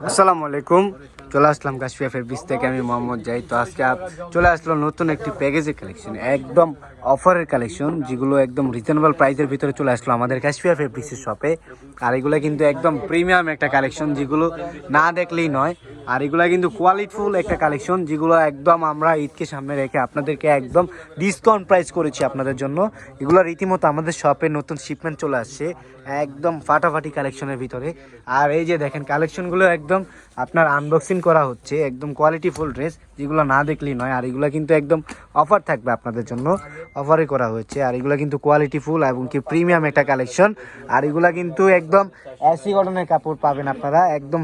আসসালামু আলাইকুম। চলে আসলাম কাশফিয়া ফেব্রিক্স থেকে, আমি মোহাম্মদ জাহিদ। তো আজকে চলে আসলো নতুন একটি প্যাকেজের কালেকশন, একদম অফারের কালেকশন, যেগুলো একদম রিজনেবল প্রাইসের ভিতরে চলে আসলো আমাদের কাশফিয়া ফেব্রিক্সের শপে। আর এগুলো কিন্তু একদম প্রিমিয়াম একটা কালেকশন, যেগুলো না দেখলেই নয়। আর এগুলো কিন্তু কোয়ালিটিফুল একটা কালেকশন, যেগুলো একদম আমরা ঈদকে সামনে রেখে আপনাদেরকে একদম ডিসকাউন্ট প্রাইস করেছি আপনাদের জন্য। এগুলো রীতিমতো আমাদের শপে নতুন শিপমেন্ট চলে আসছে, একদম ফাটাফাটি কালেকশনের ভিতরে। আর এই যে দেখেন কালেকশনগুলো একদম আপনার আনবক্সিং করা হচ্ছে, একদম কোয়ালিটিফুল ড্রেস, যেগুলো না দেখলেই নয়। আর এগুলো কিন্তু একদম অফার থাকবে আপনাদের জন্য, অফারে করা হয়েছে। আর এগুলো কিন্তু কোয়ালিটিফুল এবং কি প্রিমিয়াম একটা কালেকশন। আর এগুলো কিন্তু একদম এসি কটনের কাপড় পাবেন আপনারা, একদম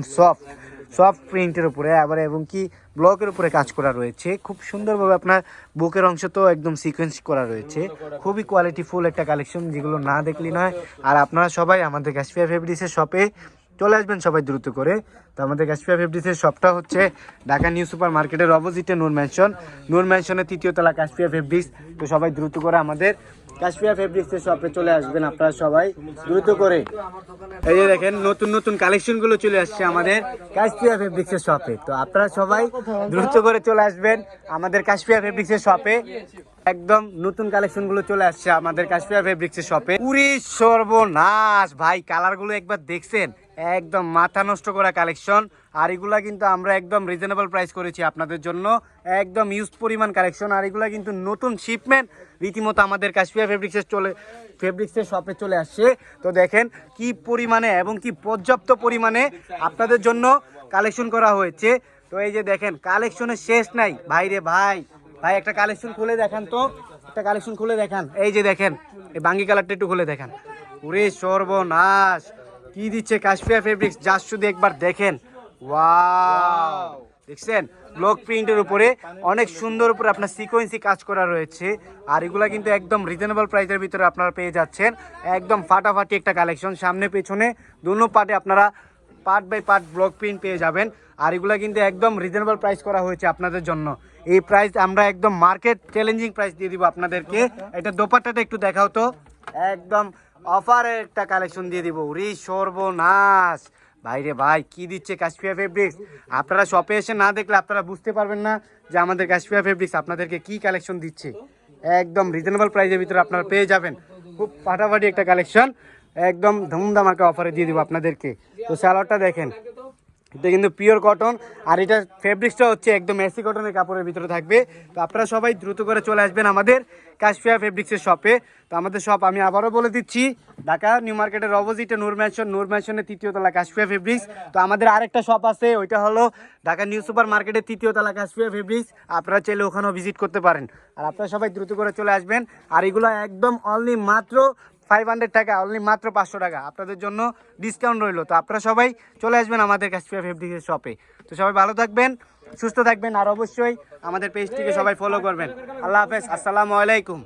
সফট প্রিন্টের উপরে, আবার এবং কি ব্লকের উপরে কাজ করা রয়েছে খুব সুন্দরভাবে। আপনার বুকের অংশ তো একদম সিকোয়েন্স করা রয়েছে, খুবই কোয়ালিটিফুল একটা কালেকশন, যেগুলো না দেখলেই নয়। আর আপনারা সবাই আমাদের কাশফিয়া ফেব্রিক্সের শপে চলে আসবেন সবাই দ্রুত করে। তো আমাদের কাশফিয়া ফেব্রিক্সের শপটা হচ্ছে ঢাকা নিউ সুপার মার্কেটের অপোজিটে নূর ম্যানশনের 3য় তলা কাশফিয়া ফেব্রিক্স। তো সবাই দ্রুত করে আমাদের কাশফিয়া ফেব্রিক্সের শপে চলে আসবেন আপনারা সবাই দ্রুত করে। এই যে দেখেন নতুন নতুন কালেকশনগুলো চলে আসছে আমাদের কাশফিয়া ফেব্রিক্সের শপে। তো আপনারা সবাই দ্রুত করে চলে আসবেন আমাদের কাশফিয়া ফেব্রিক্সের শপে। একদম নতুন কালেকশনগুলো চলে আসছে আমাদের কাশফিয়া ফেব্রিক্সের শপে। পুরি সর্বনাশ ভাই, কালারগুলো একবার দেখছেন, একদম মাথা নষ্ট করা কালেকশন। আর এগুলা কিন্তু আমরা একদম রিজনেবল প্রাইস করেছি আপনাদের জন্য, একদম ইউজ পরিমাণ কালেকশন। আর এগুলা কিন্তু নতুন শিপমেন্ট রীতিমতো আমাদের কাশফিয়া ফেব্রিক্সের শপে চলে আসছে। তো দেখেন কি পরিমাণে এবং কি পর্যাপ্ত পরিমাণে আপনাদের জন্য কালেকশন করা হয়েছে। তো এই যে দেখেন কালেকশনের শেষ নাই ভাই রে ভাই। ভাই একটা কালেকশন খুলে দেখান তো, একটা কালেকশন খুলে দেখান। এই যে দেখেন এই বাঙ্গি কালারটা একটু খুলে দেখান। ওরে সর্বনাশ, কি দিচ্ছে কাশফিয়া ফেব্রিক্স, জাস্ট শুধু একবার দেখেন। ওয়াও, দেখছেন ব্লক প্রিন্টের উপরে অনেক সুন্দর উপরে আপনার সিকোয়েন্সি কাজ করা রয়েছে। আর এগুলা কিন্তু একদম রিজনেবল প্রাইসের ভিতরে আপনারা পেয়ে যাচ্ছেন, একদম ফাটাফাটি একটা কালেকশন। সামনে পেছনে দুনো পার্টে আপনারা part by part block print পেয়ে যাবেন। আর এগুলা কিন্তু একদম রিজনেবল প্রাইস করা হয়েছে আপনাদের জন্য। এই প্রাইস আমরা একদম মার্কেট চ্যালেঞ্জিং প্রাইস দিয়ে দিব আপনাদেরকে। এটা দোপাট্টাটা একটু দেখাও তো, একদম অফারের একটা কালেকশন দিয়ে দিব। রে সর্বনাশ ভাইরে ভাই, কি দিচ্ছে কাশফিয়া ফেব্রিক্স। আপনারা শপে এসে না দেখলে আপনারা বুঝতে পারবেন না যে আমাদের কাশফিয়া ফেব্রিক্স আপনাদেরকে কি কালেকশন দিচ্ছে। একদম রিজনেবল প্রাইসের ভিতরে আপনারা পেয়ে যাবেন খুব ফাটাফাটি একটা কালেকশন, একদম ধুমধামাকা অফারে দিয়ে দিব আপনাদেরকে। তো স্যালোয়ারটা দেখেন, এটা কিন্তু পিওর কটন। আর এটা ফেব্রিক্সটা হচ্ছে একদম এসি কটনের কাপড়ের ভিতরে থাকবে। তো আপনারা সবাই দ্রুত করে চলে আসবেন আমাদের কাশফিয়া ফেব্রিক্সের শপে। তো আমাদের শপ আমি আবারও বলে দিচ্ছি, ঢাকা নিউ মার্কেটের অপোজিটে নূর ম্যানশনের 3য় তলা কাশফিয়া ফেব্রিক্স। তো আমাদের আরেকটা শপ আছে, ওইটা হলো ঢাকা নিউ সুপার মার্কেটের 3য় তলা কাশফিয়া ফেব্রিক্স। আপনারা চাইলে ওখানেও ভিজিট করতে পারেন। আর আপনারা সবাই দ্রুত করে চলে আসবেন। আর এগুলো একদম অনলি মাত্র 500 টাকা, অনলি মাত্র 500 টাকা আপনাদের জন্য ডিসকাউন্ট রইলো। তো আপনারা সবাই চলে আসবেন আমাদের কাশফিয়া ফেব্রিক্সের শপে। তো সবাই ভালো থাকবেন, সুস্থ থাকবেন, আর অবশ্যই আমাদের পেজটিকে সবাই ফলো করবেন। আল্লাহ হাফেজ, আসসালামু আলাইকুম।